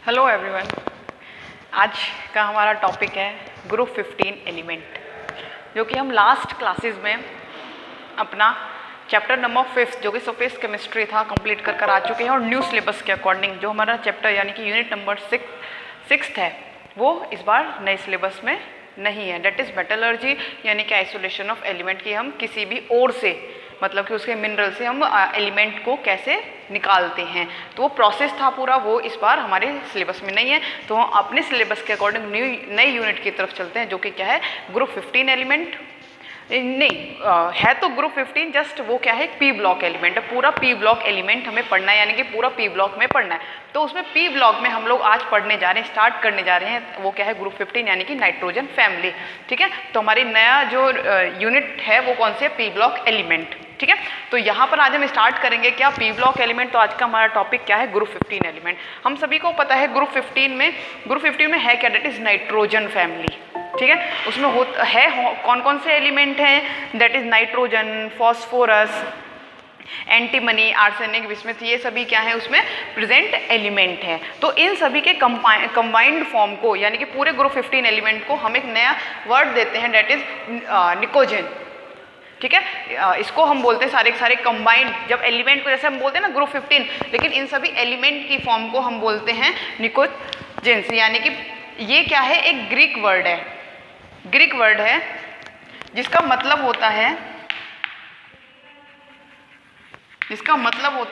Hello everyone. आज का हमारा टॉपिक है ग्रुप 15 एलिमेंट, जो कि हम लास्ट क्लासेस में अपना चैप्टर नंबर 5 जो कि सरफेस केमिस्ट्री था कंप्लीट कर आ चुके हैं। और न्यू सिलेबस के अकॉर्डिंग जो हमारा चैप्टर यानी कि यूनिट नंबर 6 है वो इस बार नए सिलेबस में नहीं है। डेट इज़ मेटलर्जी यानी कि आइसोलेशन ऑफ एलिमेंट की हम किसी भी ओर से मतलब कि उसके मिनरल से हम एलिमेंट को कैसे निकालते हैं, तो वो प्रोसेस था पूरा, वो इस बार हमारे सिलेबस में नहीं है। तो हम अपने सिलेबस के अकॉर्डिंग नई यूनिट की तरफ चलते हैं जो कि क्या है ग्रुप 15 एलिमेंट नहीं है तो ग्रुप 15 जस्ट वो क्या है पी ब्लॉक एलिमेंट है। पूरा पी ब्लॉक एलिमेंट हमें पढ़ना है यानी कि पूरा पी ब्लॉक में पढ़ना है। तो उसमें पी ब्लॉक में हम लोग आज पढ़ने जा रहे हैं, स्टार्ट करने जा रहे हैं, वो क्या है ग्रुप 15 यानी कि नाइट्रोजन फैमिली। ठीक है, तो हमारी नया जो यूनिट है वो कौन सी है, पी ब्लॉक एलिमेंट। ठीक है, तो यहाँ पर आज हम स्टार्ट करेंगे क्या पी ब्लॉक एलिमेंट। तो आज का हमारा टॉपिक क्या है ग्रुप 15 एलिमेंट। हम सभी को पता है ग्रुप 15 में है क्या, डेट इज नाइट्रोजन फैमिली। ठीक है, उसमें कौन कौन से एलिमेंट हैं, that is nitrogen, phosphorus, antimony, arsenic, bismuth, ये सभी क्या है उसमें प्रेजेंट एलिमेंट हैं। तो इन सभी के कंबाइंड फॉर्म को यानी कि पूरे ग्रुप 15 एलिमेंट को हम एक नया वर्ड देते हैं, दैट इज निकोजन। ठीक है, इसको हम बोलते हैं सारे कंबाइंड, जब एलिमेंट को जैसे हम बोलते हैं ना ग्रुप 15, लेकिन इन सभी एलिमेंट की फॉर्म को हम बोलते हैं निकोजेंस। यानी कि ये क्या है, एक ग्रीक वर्ड है जिसका मतलब होता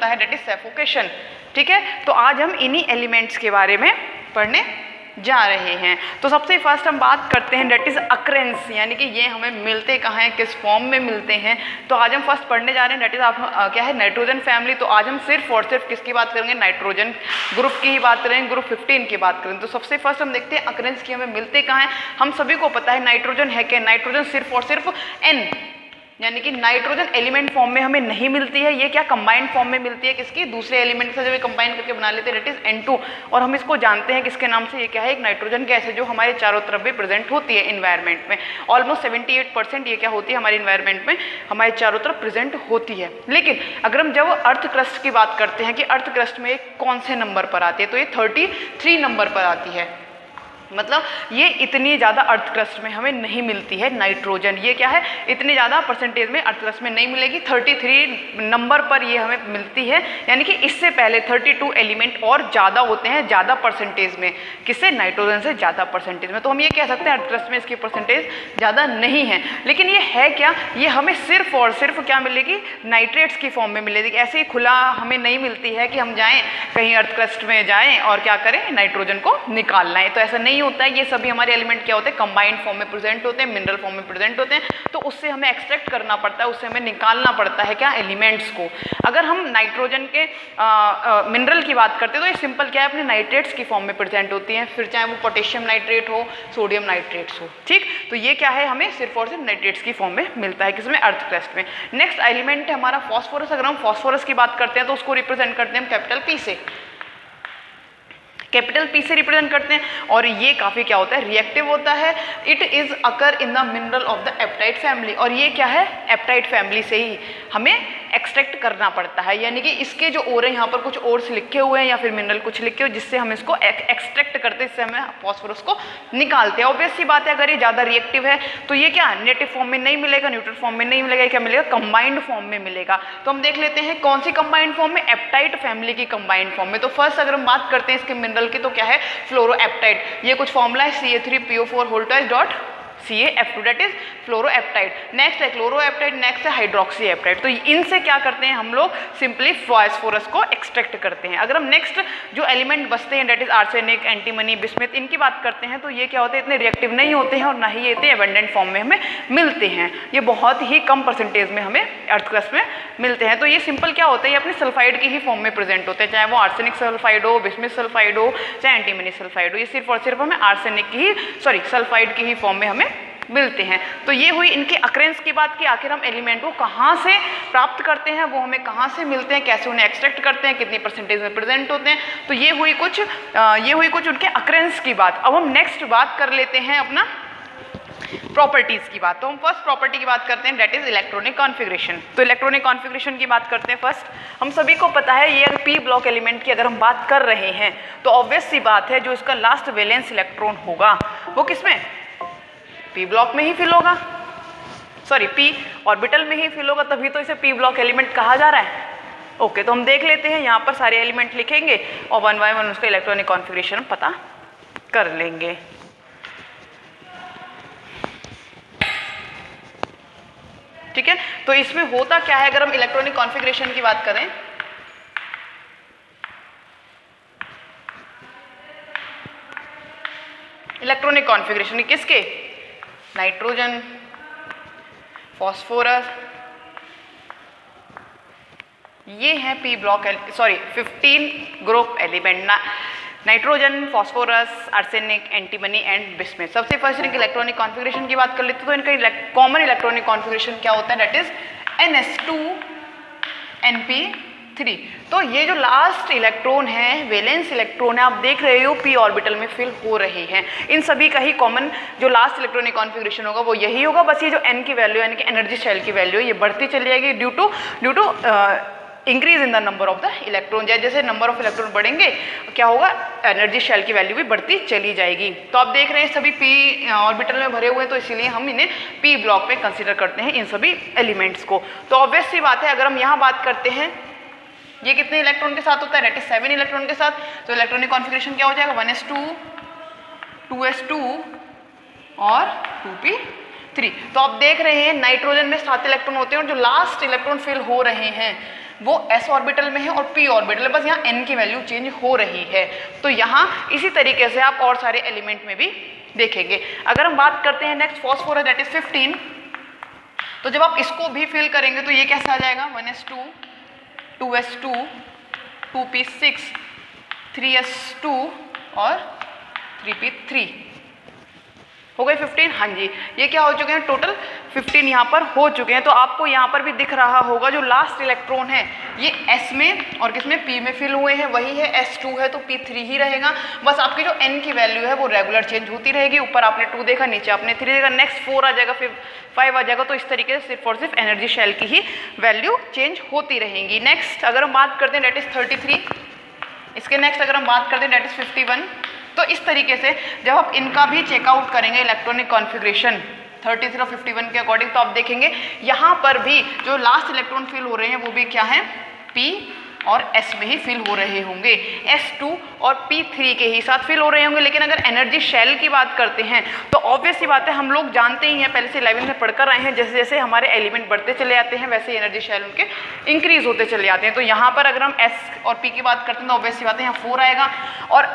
है डेट इज सफोकेशन। ठीक है, तो आज हम इन्हीं एलिमेंट्स के बारे में पढ़ने जा रहे हैं। तो सबसे फर्स्ट हम बात करते हैं डेट इज अक्रेंस, यानी कि ये हमें मिलते कहाँ हैं, किस फॉर्म में मिलते हैं। तो आज हम फर्स्ट पढ़ने जा रहे हैं डेट इज क्या है नाइट्रोजन फैमिली। तो आज हम सिर्फ और सिर्फ किसकी बात करेंगे, नाइट्रोजन ग्रुप की ही बात करेंगे, ग्रुप 15 की बात करेंगे। तो सबसे फर्स्ट हम देखते हैं अक्रेंस की हमें मिलते कहाँ हैं। हम सभी को पता है नाइट्रोजन है क्या, नाइट्रोजन सिर्फ और सिर्फ N यानी कि नाइट्रोजन एलिमेंट फॉर्म में हमें नहीं मिलती है, ये क्या कंबाइंड फॉर्म में मिलती है, किसकी, दूसरे एलिमेंट से जब ये कंबाइन करके बना लेते हैं, डेट इज N2। और हम इसको जानते हैं किसके नाम से, ये क्या है एक नाइट्रोजन गैस है जो हमारे चारों तरफ भी प्रेजेंट होती है इन्वायरमेंट में। ऑलमोस्ट 78% ये क्या होती है हमारे इन्वायरमेंट में हमारे चारों तरफ प्रेजेंट होती है। लेकिन अगर हम जब अर्थ क्रस्ट की बात करते हैं कि अर्थ क्रस्ट में कौन से नंबर पर आती है, तो ये 33 नंबर पर आती है। मतलब ये इतनी ज़्यादा अर्थ क्रस्ट में हमें नहीं मिलती है नाइट्रोजन, ये क्या है इतनी ज़्यादा परसेंटेज में अर्थ क्रस्ट में नहीं मिलेगी, 33 नंबर पर ये हमें मिलती है। यानी कि इससे पहले 32 एलिमेंट और ज़्यादा होते हैं ज़्यादा परसेंटेज में, किससे, नाइट्रोजन से ज़्यादा परसेंटेज में। तो हम ये कह सकते हैं अर्थ क्रस्ट में इसकी परसेंटेज ज़्यादा नहीं है। लेकिन ये है क्या, ये हमें सिर्फ और सिर्फ क्या मिलेगी, नाइट्रेट्स की फॉर्म में मिलेगी। ऐसे ही खुला हमें नहीं मिलती है कि हम जाएँ कहीं अर्थ क्रस्ट में जाएँ और क्या करें नाइट्रोजन को निकालना है, तो ऐसा नहीं होता है। ये सभी हमारे एलिमेंट क्या होते हैं, कंबाइंड फॉर्म में प्रेजेंट होते हैं, मिनरल फॉर्म में प्रेजेंट होते हैं। तो उससे हमें एक्सट्रैक्ट करना पड़ता है, उससे हमें निकालना पड़ता है क्या, एलिमेंट्स को। अगर हम नाइट्रोजन के मिनरल की बात करते हैं तो ये सिंपल क्या है, अपने नाइट्रेट्स की फॉर्म में प्रेजेंट होती हैं, फिर चाहे वो पोटेशियम नाइट्रेट हो, सोडियम नाइट्रेट्स हो। ठीक, तो ये क्या है हमें सिर्फ और सिर्फ नाइट्रेट्स की फॉर्म में मिलता है, किसमें, अर्थ क्रस्ट में। नेक्स्ट एलिमेंट है हमारा फॉस्फोरस। अगर हम फॉस्फोरस की बात करते हैं तो उसको रिप्रेजेंट करते हैं हम कैपिटल P से, कैपिटल P से रिप्रेजेंट करते हैं। और ये काफ़ी क्या होता है, रिएक्टिव होता है। It is occur in the mineral of the apatite family, और ये क्या है एप्टाइट फैमिली से ही हमें एक्सट्रैक्ट करना पड़ता है। यानी कि इसके जो ओर है यहाँ पर कुछ ओर्स लिखे हुए हैं या फिर मिनरल कुछ लिखे हुए, जिससे हम इसको एक्सट्रैक्ट करते हैं, इससे हमें फॉस्फोरस को निकालते हैं। ऑब्वियस सी बात है, अगर ये ज़्यादा रिएक्टिव है तो ये क्या नेटिव फॉर्म में नहीं मिलेगा, न्यूट्रल फॉर्म में नहीं मिलेगा, क्या मिलेगा, कंबाइंड फॉर्म में मिलेगा। तो हम देख लेते हैं कौन सी कंबाइंड फॉर्म में, एप्टाइट फैमिली की कंबाइंड फॉर्म में। तो फर्स्ट अगर हम बात करते हैं इसके मिनरल की तो क्या है, फ्लोरोएप्टाइट। ये कुछ फॉर्मूला है CA3PO4 CaF2 date is फ्लोरोएप्टाइट। Next है क्लोरोएप्टाइट, नेक्स्ट है हाइड्रोक्सी एप्टाइट। तो इनसे क्या करते हैं हम लोग, सिंपली फॉस्फोरस को एक्सट्रैक्ट करते हैं। अगर हम नेक्स्ट जो एलिमेंट बचते हैं that is arsenic, antimony, bismuth, इनकी बात करते हैं तो ये क्या होते हैं, इतने रिएक्टिव नहीं होते हैं और ना ही ये इतने एबंडेंट फॉर्म में हमें मिलते हैं। ये बहुत ही कम परसेंटेज में हमें अर्थ क्रस्ट में मिलते हैं। तो ये सिंपल क्या होता है, ये अपने सल्फाइड की ही फॉर्म में प्रेजेंट होते हैं, चाहे वो आर्सेनिक सल्फाइड हो, बिस्मथ सल्फाइड हो, चाहे एंटीमनी सल्फाइड हो। ये सिर्फ और सिर्फ हमें आर्सेनिक की ही सल्फाइड की ही फॉर्म में हमें मिलते हैं। तो ये हुई इनके अक्रेंस की बात कि आखिर हम एलिमेंट को कहाँ से प्राप्त करते हैं, वो हमें कहाँ से मिलते हैं, कैसे उन्हें एक्सट्रैक्ट करते हैं, कितनी परसेंटेज में प्रेजेंट होते हैं। तो ये हुई कुछ उनके अक्रेंस की बात। अब हम नेक्स्ट बात कर लेते हैं अपना प्रॉपर्टीज़ की बात। तो हम फर्स्ट प्रॉपर्टी की बात करते हैं, दैट इज इलेक्ट्रॉनिक कॉन्फ़िगरेशन। तो इलेक्ट्रॉनिक कॉन्फ़िगरेशन की बात करते हैं फर्स्ट। हम सभी को पता है ये अगर पी ब्लॉक एलिमेंट की अगर हम बात कर रहे हैं तो ऑब्वियस सी बात है जो इसका लास्ट वैलेंस इलेक्ट्रॉन होगा वो किसमें, पी ब्लॉक में ही फिल होगा, सॉरी पी ऑर्बिटल में ही फिल होगा, तभी तो इसे पी ब्लॉक एलिमेंट कहा जा रहा है। ओके, तो हम देख लेते हैं, यहाँ पर सारे एलिमेंट लिखेंगे और वन बाय वन उसका इलेक्ट्रॉनिक कॉन्फ़िगरेशन पता कर लेंगे। ठीक है, तो इसमें होता क्या है अगर हम इलेक्ट्रॉनिक कॉन्फ़िगरेशन की बात करें, इलेक्ट्रॉनिक कॉन्फ़िगरेशन किसके, नाइट्रोजन, फॉस्फोरस, ये है P block, sorry 15 group element, nitrogen, phosphorus, arsenic, antimony and bismuth. सबसे फर्स्ट इनके इलेक्ट्रॉनिक कॉन्फ़िगरेशन की बात कर लेते हैं, तो इनका कॉमन इलेक्ट्रॉनिक कॉन्फ़िगरेशन क्या होता है, दैट इज NS2Np3। तो ये जो लास्ट इलेक्ट्रॉन है, वैलेंस इलेक्ट्रॉन है, आप देख रहे हो पी ऑर्बिटल में फिल हो रहे हैं। इन सभी का ही कॉमन जो लास्ट इलेक्ट्रॉनिक कॉन्फ़िगरेशन होगा वो यही होगा, बस ये जो n की वैल्यू यानी कि एनर्जी शेल की वैल्यू ये बढ़ती चली जाएगी due to increase in the number of the electron. जैसे नंबर ऑफ इलेक्ट्रॉन बढ़ेंगे क्या होगा, एनर्जी शेल की वैल्यू भी बढ़ती चली जाएगी। तो आप देख रहे हैं सभी पी ऑर्बिटल में भरे हुए हैं, तो इसीलिए हम इन्हें पी ब्लॉक में कंसीडर करते हैं इन सभी एलिमेंट्स को। तो ऑब्वियस सी बात है, अगर हम यहाँ बात करते हैं ये कितने इलेक्ट्रॉन के साथ होता है, दैट इज 7 इलेक्ट्रॉन के साथ। तो इलेक्ट्रॉनिक कॉन्फ़िगरेशन क्या हो जाएगा, 1s2, 2s2 और 2p3। तो आप देख रहे हैं नाइट्रोजन में 7 इलेक्ट्रॉन होते हैं और जो लास्ट इलेक्ट्रॉन फिल हो रहे हैं वो s ऑर्बिटल में है और p ऑर्बिटल है, बस यहाँ n की वैल्यू चेंज हो रही है। तो यहाँ इसी तरीके से आप और सारे एलिमेंट में भी देखेंगे। अगर हम बात करते हैं नेक्स्ट फॉस्फोरस, दैट इज 15, तो जब आप इसको भी फिल करेंगे तो ये कैसा आ जाएगा, 1s2, 2s2, 2p6, 3s2 और 3p3 हो गए 15। हाँ जी, ये क्या हो चुके हैं, टोटल 15 यहाँ पर हो चुके हैं। तो आपको यहाँ पर भी दिख रहा होगा जो लास्ट इलेक्ट्रॉन है ये S में और किसमें, P में फिल हुए हैं, वही है S2 है तो P3 ही रहेगा। बस आपकी जो N की वैल्यू है वो रेगुलर चेंज होती रहेगी, ऊपर आपने 2 देखा, नीचे आपने 3 देखा, नेक्स्ट 4 आ जाएगा, फिर 5 आ जाएगा। तो इस तरीके से सिर्फ और सिर्फ एनर्जी शेल की ही वैल्यू चेंज होती रहेंगी। नेक्स्ट अगर हम बात करते हैं दैट इज 33, इसके नेक्स्ट अगर हम बात करते हैं दैट इज 51। तो इस तरीके से जब आप इनका भी चेकआउट करेंगे इलेक्ट्रॉनिक कॉन्फ़िगरेशन 33 और 51 के अकॉर्डिंग, तो आप देखेंगे यहाँ पर भी जो लास्ट इलेक्ट्रॉन फिल हो रहे हैं वो भी क्या है, P और S में ही फिल हो रहे होंगे, S2 और P3 के ही साथ फिल हो रहे होंगे। लेकिन अगर एनर्जी शेल की बात करते हैं तो ऑब्वियस सी बात है, हम लोग जानते ही हैं, पहले से 11 में पढ़कर आए हैं, जैसे जैसे हमारे एलिमेंट बढ़ते चले जाते हैं वैसे ही एनर्जी शेल उनके इंक्रीज होते चले जाते हैं। तो यहाँ पर अगर हम S और P की बात करते हैं तो ऑब्वियस सी बात है यहाँ 4 आएगा, और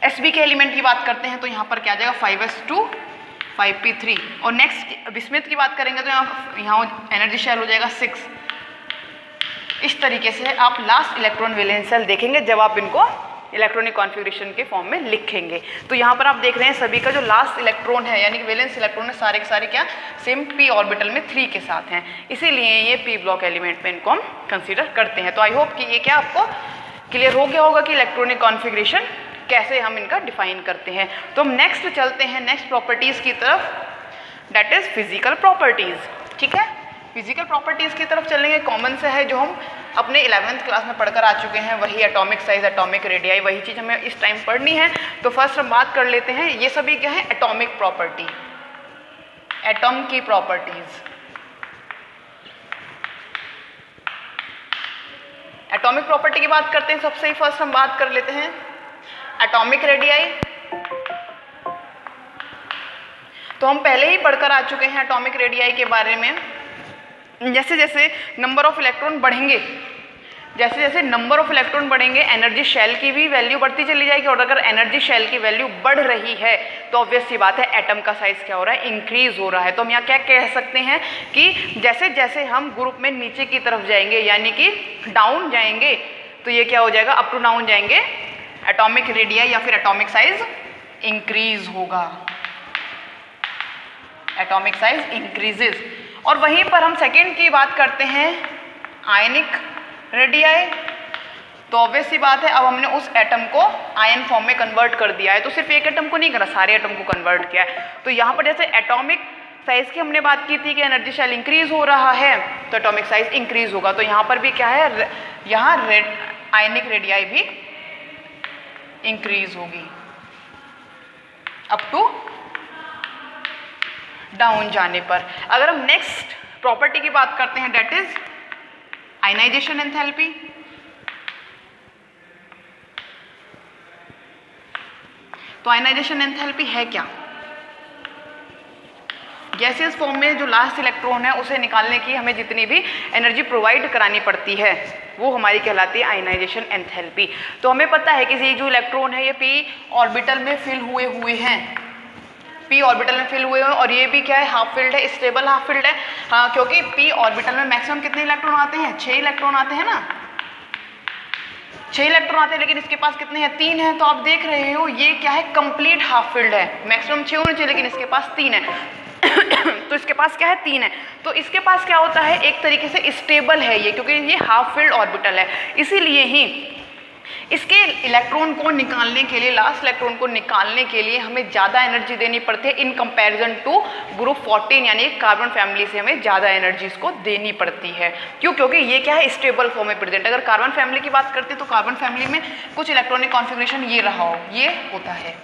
SB के एलिमेंट की बात करते हैं तो यहाँ पर क्या आ जाएगा, 5s2, 5p3। और नेक्स्ट बिस्मथ की बात करेंगे तो यहाँ एनर्जी शेल हो जाएगा 6। इस तरीके से आप लास्ट इलेक्ट्रॉन वैलेंस शेल देखेंगे जब आप इनको इलेक्ट्रॉनिक कॉन्फ़िगरेशन के फॉर्म में लिखेंगे। तो यहाँ पर आप देख रहे हैं सभी का जो लास्ट इलेक्ट्रॉन है यानी कि वैलेंस इलेक्ट्रॉन है सारे के सारे क्या, सेम p ऑर्बिटल में 3 के साथ हैं, इसीलिए ये p ब्लॉक एलिमेंट में इनको हम कंसीडर करते हैं। तो आई होप कि ये क्या आपको क्लियर हो गया होगा कि इलेक्ट्रॉनिक कॉन्फ़िगरेशन कैसे हम इनका डिफाइन करते हैं। तो हम नेक्स्ट चलते हैं नेक्स्ट प्रॉपर्टीज़ की तरफ, दैट इज़ फिजिकल प्रॉपर्टीज़। ठीक है, फिजिकल प्रॉपर्टीज़ की तरफ चलेंगे। कॉमन से है जो हम अपने 11th क्लास में पढ़कर आ चुके हैं, वही एटॉमिक साइज, एटॉमिक रेडियाई, वही चीज़ हमें इस टाइम पढ़नी है। तो फर्स्ट हम बात कर लेते हैं, ये सभी क्या है, एटॉमिक प्रॉपर्टी, एटॉम की प्रॉपर्टीज़। एटॉमिक प्रॉपर्टी की बात करते हैं, सबसे ही फर्स्ट हम बात कर लेते हैं एटॉमिक रेडियाई। तो हम पहले ही पढ़कर आ चुके हैं एटॉमिक रेडियाई के बारे में। जैसे जैसे नंबर ऑफ इलेक्ट्रॉन बढ़ेंगे, जैसे जैसे नंबर ऑफ इलेक्ट्रॉन बढ़ेंगे एनर्जी शेल की भी वैल्यू बढ़ती चली जाएगी, और अगर एनर्जी शेल की वैल्यू बढ़ रही है तो ऑब्वियस सी बात है एटम का साइज क्या हो रहा है, इंक्रीज हो रहा है। तो हम यहाँ क्या कह सकते हैं कि जैसे जैसे हम ग्रुप में नीचे की तरफ जाएंगे यानी कि डाउन जाएंगे तो ये क्या हो जाएगा, अप टू डाउन जाएंगे, एटॉमिक रेडियाई या फिर एटॉमिक साइज इंक्रीज होगा, एटॉमिक साइज इंक्रीजेज। और वहीं पर हम सेकेंड की बात करते हैं आयनिक रेडियाई। तो ऑब्वियस सी बात है अब हमने उस एटम को आयन फॉर्म में कन्वर्ट कर दिया है। तो सिर्फ एक एटम को नहीं करा, सारे एटम को कन्वर्ट किया है। तो यहाँ पर जैसे एटॉमिक साइज की हमने बात की थी कि एनर्जी शेल इंक्रीज हो रहा है तो एटॉमिक साइज इंक्रीज होगा। तो यहाँ पर भी क्या है, यहाँ आयनिक रेडियाई भी इंक्रीज होगी अप टू डाउन जाने पर। अगर हम नेक्स्ट प्रॉपर्टी की बात करते हैं दैट इज आयनाइजेशन एंथैल्पी। तो आयनाइजेशन एंथैल्पी है क्या? गैसियस फॉर्म में जो लास्ट इलेक्ट्रॉन है उसे निकालने की हमें जितनी भी एनर्जी प्रोवाइड करानी पड़ती है वो हमारी कहलाती है आयनाइजेशन एंथैल्पी। तो हमें पता है कि ये जो इलेक्ट्रॉन है ये p ऑर्बिटल में फिल हुए हैं, p ऑर्बिटल में फिल हुए हैं और ये भी क्या है, हाफ फिल्ड है, स्टेबल हाफ फिल्ड है। हाँ, क्योंकि p ऑर्बिटल में मैक्सिमम कितने इलेक्ट्रॉन आते हैं, 6 इलेक्ट्रॉन आते हैं ना, 6 इलेक्ट्रॉन आते हैं, लेकिन इसके पास कितने हैं, 3 हैं। तो आप देख रहे हो ये क्या है, कंप्लीट हाफ फिल्ड है। मैक्सिमम 6 होने चाहिए लेकिन इसके पास 3 है। तो इसके पास क्या है, 3 है। तो इसके पास क्या होता है, एक तरीके से स्टेबल है ये, क्योंकि ये हाफ फिल्ड ऑर्बिटल है। इसीलिए ही इसके इलेक्ट्रॉन को निकालने के लिए, लास्ट इलेक्ट्रॉन को निकालने के लिए हमें ज़्यादा एनर्जी देनी पड़ती है इन कंपैरिजन टू ग्रुप 14 यानी कार्बन फैमिली से हमें ज़्यादा एनर्जी इसको देनी पड़ती है। क्यों? क्योंकि ये क्या है, स्टेबल फॉर्म में प्रेजेंट। अगर कार्बन फैमिली की बात करते हैं तो कार्बन फैमिली में कुछ इलेक्ट्रॉनिक कॉन्फ़िगरेशन ये रहा हो, ये होता है,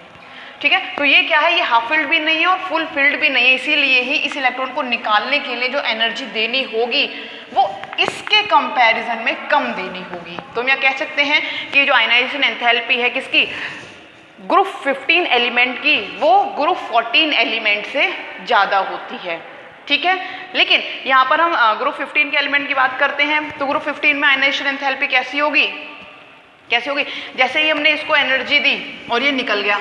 ठीक है। तो ये क्या है, ये हाफ फिल्ड भी नहीं है और फुल फिल्ड भी नहीं है। इसीलिए ही इस इलेक्ट्रॉन को निकालने के लिए जो एनर्जी देनी होगी वो इसके कंपैरिजन में कम देनी होगी। तो हम यहाँ कह सकते हैं कि जो आयनाइजेशन एंथैल्पी है किसकी, ग्रुप 15 एलिमेंट की, वो ग्रुप 14 एलिमेंट से ज़्यादा होती है, ठीक है। लेकिन यहाँ पर हम ग्रुप 15 के एलिमेंट की बात करते हैं तो ग्रुप 15 में आयनाइजेशन एंथैल्पी कैसी होगी, जैसे ही हमने इसको एनर्जी दी और ये निकल गया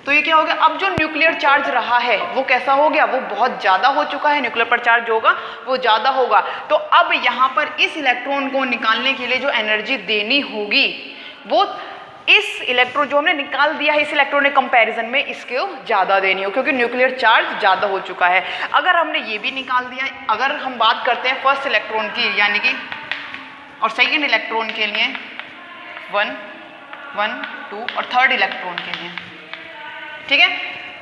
तो ये क्या हो गया, अब जो न्यूक्लियर चार्ज रहा है वो कैसा हो गया, वो बहुत ज़्यादा हो चुका है, न्यूक्लियर पर चार्ज होगा वो ज़्यादा होगा। तो अब यहाँ पर इस इलेक्ट्रॉन को निकालने के लिए जो एनर्जी देनी होगी वो इस इलेक्ट्रॉन जो हमने निकाल दिया है इस इलेक्ट्रॉनिक कंपैरिजन में इसको ज़्यादा देनी हो, क्योंकि न्यूक्लियर चार्ज ज़्यादा हो चुका है। अगर हमने ये भी निकाल दिया, अगर हम बात करते हैं फर्स्ट इलेक्ट्रॉन की यानी कि और सेकेंड इलेक्ट्रॉन के लिए 1, 1, 2 और थर्ड इलेक्ट्रॉन के लिए, ठीक है।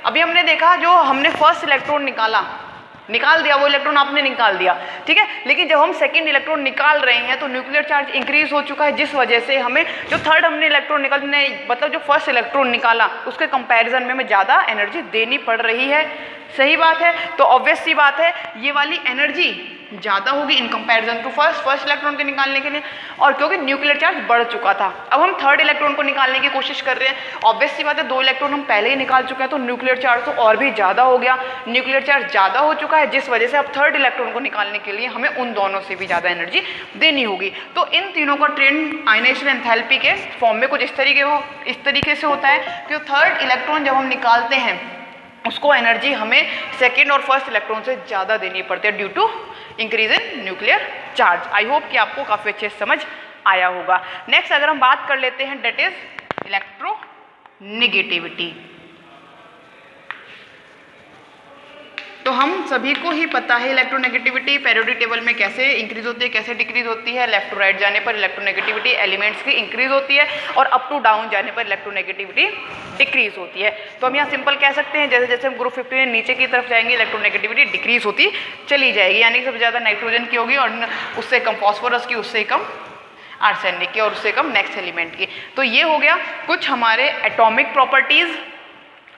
अभी हमने देखा जो हमने फर्स्ट इलेक्ट्रॉन निकाल दिया, वो इलेक्ट्रॉन आपने निकाल दिया, ठीक है। लेकिन जब हम सेकंड इलेक्ट्रॉन निकाल रहे हैं तो न्यूक्लियर चार्ज इंक्रीज हो चुका है, जिस वजह से हमें जो थर्ड हमने इलेक्ट्रॉन मतलब जो फर्स्ट इलेक्ट्रॉन निकाला उसके कंपैरिजन में हमें ज़्यादा एनर्जी देनी पड़ रही है। सही बात है। तो ऑब्वियस सी बात है ये वाली एनर्जी ज़्यादा होगी in comparison to first electron के निकालने के लिए, और क्योंकि न्यूक्लियर चार्ज बढ़ चुका था। अब हम थर्ड इलेक्ट्रॉन को निकालने की कोशिश कर रहे हैं। ऑब्वियस सी बात है 2 इलेक्ट्रॉन हम पहले ही निकाल चुके हैं तो न्यूक्लियर चार्ज तो और भी ज़्यादा हो गया, न्यूक्लियर चार्ज ज़्यादा हो चुका है, जिस वजह से अब थर्ड इलेक्ट्रॉन को निकालने के लिए हमें उन दोनों से भी ज़्यादा एनर्जी देनी होगी। तो इन तीनों का ट्रेंड आयनाइजेशन एंथैल्पी के फॉर्म में कुछ इस तरीके से होता है कि थर्ड इलेक्ट्रॉन जब हम निकालते हैं उसको एनर्जी हमें सेकेंड और फर्स्ट इलेक्ट्रॉन से ज़्यादा देनी पड़ती है due to increase in nuclear charge. I hope कि आपको काफ़ी अच्छे से समझ आया होगा। नेक्स्ट अगर हम बात कर लेते हैं डेट इज इलेक्ट्रोनेगेटिविटी। तो हम सभी को ही पता है इलेक्ट्रोनेगेटिविटी पेरियोडिक टेबल में कैसे इंक्रीज होती है, कैसे डिक्रीज होती है। लेफ्ट टू राइट जाने पर इलेक्ट्रोनेगेटिविटी एलिमेंट्स की इंक्रीज होती है और अप टू डाउन जाने पर इलेक्ट्रोनेगेटिविटी डिक्रीज होती है। तो हम यहाँ सिंपल कह सकते हैं जैसे जैसे हम ग्रुप 15 में नीचे की तरफ जाएंगे इलेक्ट्रोनेगेटिविटी डिक्रीज होती चली जाएगी, यानी कि सबसे ज़्यादा नाइट्रोजन की होगी और उससे कम फॉस्फोरस की, उससे कम आर्सेनिक की और उससे कम नेक्स्ट एलिमेंट की। तो ये हो गया कुछ हमारे एटॉमिक प्रॉपर्टीज़।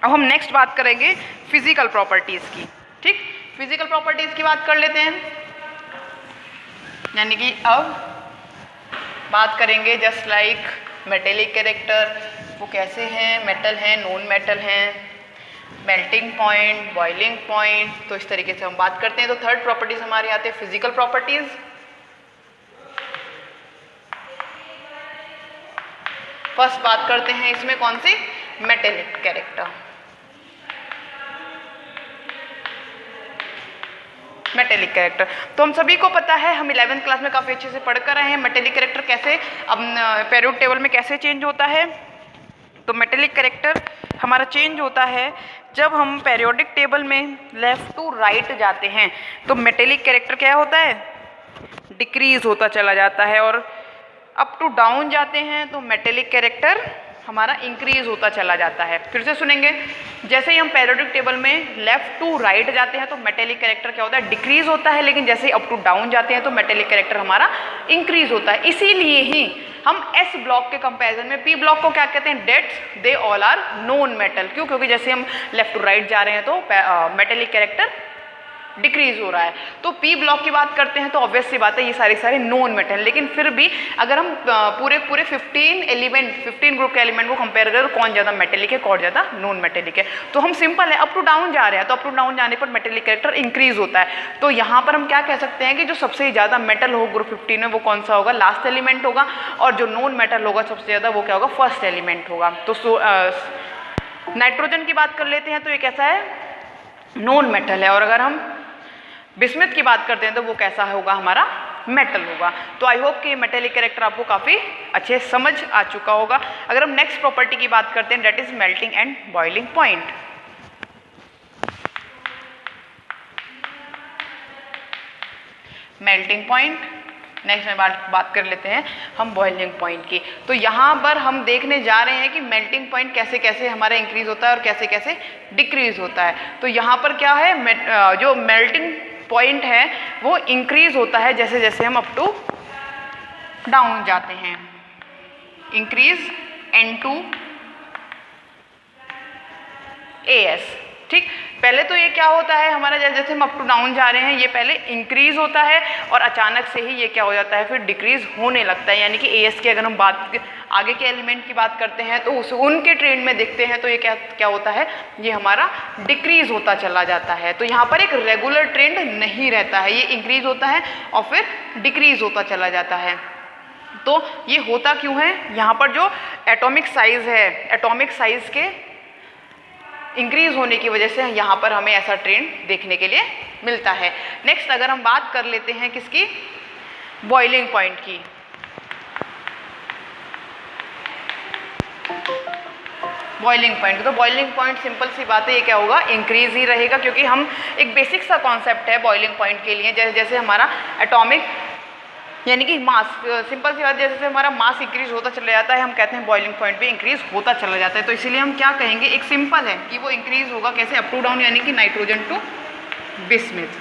अब हम नेक्स्ट बात करेंगे फिजिकल प्रॉपर्टीज़ की। ठीक, फिजिकल प्रॉपर्टीज़ की बात कर लेते हैं, यानी कि अब बात करेंगे जस्ट लाइक मेटेलिक कैरेक्टर, वो कैसे हैं, मेटल हैं, नॉन मेटल हैं, मेल्टिंग पॉइंट, बॉइलिंग पॉइंट। तो इस तरीके से हम बात करते हैं। तो थर्ड प्रॉपर्टीज़ हमारे आते हैं फिजिकल प्रॉपर्टीज़। फर्स्ट बात करते हैं इसमें कौन सी, मेटेलिक कैरेक्टर। मेटेलिक कैरेक्टर तो हम सभी को पता है, हम 11th क्लास में काफ़ी अच्छे से पढ़ कर आए हैं मेटेलिक कैरेक्टर कैसे अब पेरियोडिक टेबल में कैसे चेंज होता है। तो मेटेलिक कैरेक्टर हमारा चेंज होता है जब हम पेरियोडिक टेबल में लेफ़्ट टू राइट जाते हैं तो मेटेलिक कैरेक्टर क्या होता है, डिक्रीज होता चला जाता है और अप टू डाउन जाते हैं तो मेटेलिक कैरेक्टर हमारा इंक्रीज होता चला जाता है। फिर से सुनेंगे, जैसे ही हम पीरियोडिक टेबल में लेफ्ट टू राइट जाते हैं तो मेटेलिक कैरेक्टर क्या होता है, डिक्रीज होता है, लेकिन जैसे ही अप टू डाउन जाते हैं तो मेटेलिक कैरेक्टर हमारा इंक्रीज होता है। इसीलिए ही हम एस ब्लॉक के कंपैरिजन में पी ब्लॉक को क्या कहते हैं, that's they all are non metal. क्यों? क्योंकि जैसे हम लेफ्ट टू राइट जा रहे हैं तो मेटेलिक कैरेक्टर डिक्रीज हो रहा है। तो पी ब्लॉक की बात करते हैं तो ऑब्वियस सी बात है ये सारे नॉन मेटल, लेकिन फिर भी अगर हम पूरे 15 ग्रुप के एलिमेंट को कंपेयर करें तो कौन ज़्यादा मेटेलिक है, कौन ज़्यादा नॉन मेटेलिक है। तो हम सिंपल है, अप टू डाउन जा रहे हैं तो अप टू डाउन जाने पर मेटेलिक कैरेक्टर इंक्रीज होता है। तो यहाँ पर हम क्या कह सकते हैं कि जो सबसे ज़्यादा मेटल हो ग्रुप 15 में वो कौन सा होगा, लास्ट एलिमेंट होगा, और जो नॉन मेटल होगा सबसे ज़्यादा वो क्या होगा, फर्स्ट एलिमेंट होगा। तो नाइट्रोजन की बात कर लेते हैं तो ये कैसा है, नॉन मेटल है, और अगर हम बिस्मिथ की बात करते हैं तो वो कैसा होगा, हमारा मेटल होगा। तो आई होप कि मेटेलिक कैरेक्टर आपको काफ़ी अच्छे समझ आ चुका होगा। अगर हम नेक्स्ट प्रॉपर्टी की बात करते हैं that is melting and boiling point. Melting point next में बात कर लेते हैं हम बॉइलिंग पॉइंट की। तो यहाँ पर हम देखने जा रहे हैं कि मेल्टिंग पॉइंट कैसे कैसे हमारा इंक्रीज होता है और कैसे कैसे डिक्रीज होता है। तो यहाँ पर क्या है, जो मेल्टिंग पॉइंट है वो इंक्रीज होता है जैसे जैसे हम अप टू डाउन जाते हैं। इंक्रीज N2 AS, ठीक। पहले तो ये क्या होता है हमारा, जैसे जैसे हम अप टू डाउन जा रहे हैं ये पहले इंक्रीज होता है और अचानक से ही ये क्या हो जाता है, फिर डिक्रीज होने लगता है। यानी कि AS की अगर हम बात आगे के एलिमेंट की बात करते हैं तो उनके ट्रेंड में देखते हैं तो ये क्या होता है, ये हमारा डिक्रीज होता चला जाता है। तो यहाँ पर एक रेगुलर ट्रेंड नहीं रहता है, ये इंक्रीज होता है और फिर डिक्रीज होता चला जाता है। तो ये होता क्यों है, यहाँ पर जो एटॉमिक साइज है, एटॉमिक साइज के इंक्रीज होने की वजह से यहाँ पर हमें ऐसा ट्रेंड देखने के लिए मिलता है। नेक्स्ट अगर हम बात कर लेते हैं किसकी, बॉइलिंग पॉइंट की। बॉइलिंग पॉइंट, तो बॉइलिंग पॉइंट सिंपल सी बात है ये क्या होगा, इंक्रीज ही रहेगा, क्योंकि हम एक बेसिक सा कॉन्सेप्ट है बॉइलिंग पॉइंट के लिए। जैसे जैसे हमारा एटॉमिक यानी कि मास, सिंपल सी बात, जैसे जैसे हमारा मास इंक्रीज होता चला जाता है हम कहते हैं बॉइलिंग पॉइंट भी इंक्रीज होता चला जाता है। तो इसीलिए हम क्या कहेंगे, एक सिंपल है कि वो इंक्रीज होगा कैसे, अप टू डाउन, यानी कि नाइट्रोजन टू बिस्मिथ,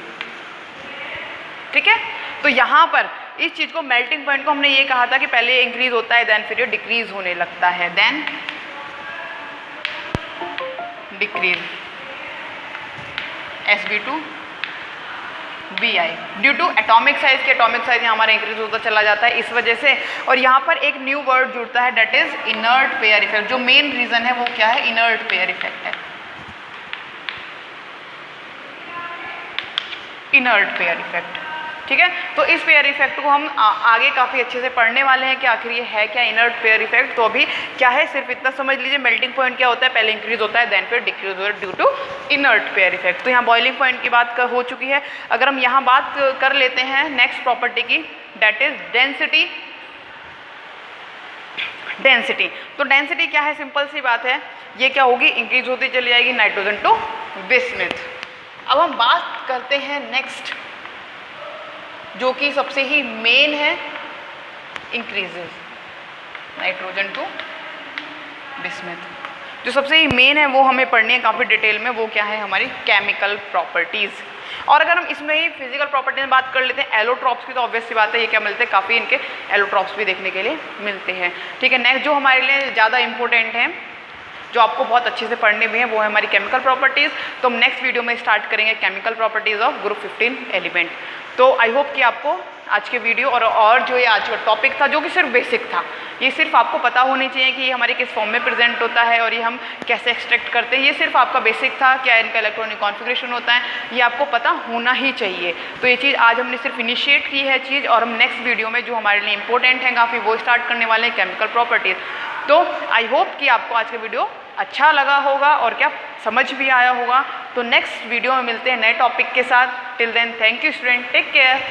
ठीक है। तो यहाँ पर इस चीज़ को, मेल्टिंग पॉइंट को हमने ये कहा था कि पहले इंक्रीज होता है देन फिर ये डिक्रीज होने लगता है, then decrease Sb2 Bi due to atomic size के, एटॉमिक साइज यहाँ हमारा इंक्रीज होता चला जाता है इस वजह से। और यहाँ पर एक न्यू वर्ड जुड़ता है that is inert pair effect. जो मेन रीजन है वो क्या है, इनर्ट पेयर इफेक्ट है, इनर्ट पेयर इफेक्ट, ठीक है। तो इस पेयर इफेक्ट को हम आगे काफ़ी अच्छे से पढ़ने वाले हैं कि आखिर ये है क्या इनर्ट पेयर इफेक्ट। तो अभी क्या है, सिर्फ इतना समझ लीजिए मेल्टिंग पॉइंट क्या होता है, पहले इंक्रीज होता है देन फिर डिक्रीज होता है due to inert pair effect. तो यहाँ बॉइलिंग पॉइंट की बात हो चुकी है। अगर हम यहाँ बात कर लेते हैं नेक्स्ट प्रॉपर्टी की दैट इज डेंसिटी। डेंसिटी, तो डेंसिटी क्या है, सिंपल सी बात है, ये क्या होगी, इंक्रीज होती चली जाएगी नाइट्रोजन टू बिस्मिथ। अब हम बात करते हैं नेक्स्ट जो कि सबसे ही मेन है, इंक्रीजेस नाइट्रोजन टू बिस्मिथ। जो सबसे ही मेन है वो हमें पढ़नी है काफ़ी डिटेल में, वो क्या है, हमारी केमिकल प्रॉपर्टीज़। और अगर हम इसमें ही फिजिकल प्रॉपर्टी में बात कर लेते हैं एलोट्रॉप्स की, तो ऑब्वियस सी बात है ये क्या मिलते हैं, काफ़ी इनके एलोट्रॉप्स भी देखने के लिए मिलते हैं, ठीक है। नेक्स्ट जो हमारे लिए ज़्यादा इंपॉर्टेंट है, जो आपको बहुत अच्छे से पढ़ने भी हैं, वो है हमारी केमिकल प्रॉपर्टीज़। तो हम नेक्स्ट वीडियो में स्टार्ट करेंगे chemical properties of group 15 element. तो आई होप कि आपको आज के वीडियो और जो ये आज का टॉपिक था जो कि सिर्फ बेसिक था, ये सिर्फ आपको पता होनी चाहिए कि ये हमारे किस फॉर्म में प्रेजेंट होता है और ये हम कैसे एक्सट्रैक्ट करते हैं। ये सिर्फ आपका बेसिक था, क्या इनका इलेक्ट्रॉनिक कॉन्फ़िगरेशन होता है, ये आपको पता होना ही चाहिए। तो ये चीज़ आज हमने सिर्फ इनिशिएट की है चीज़, और हम नेक्स्ट वीडियो में जो हमारे लिए इंपॉर्टेंट है काफ़ी, वो स्टार्ट करने वाले हैं केमिकल प्रॉपर्टीज़। तो आई होप कि आपको आज का वीडियो अच्छा लगा होगा और क्या समझ भी आया होगा। तो नेक्स्ट वीडियो में मिलते हैं नए टॉपिक के साथ। Till then thank you student, take care.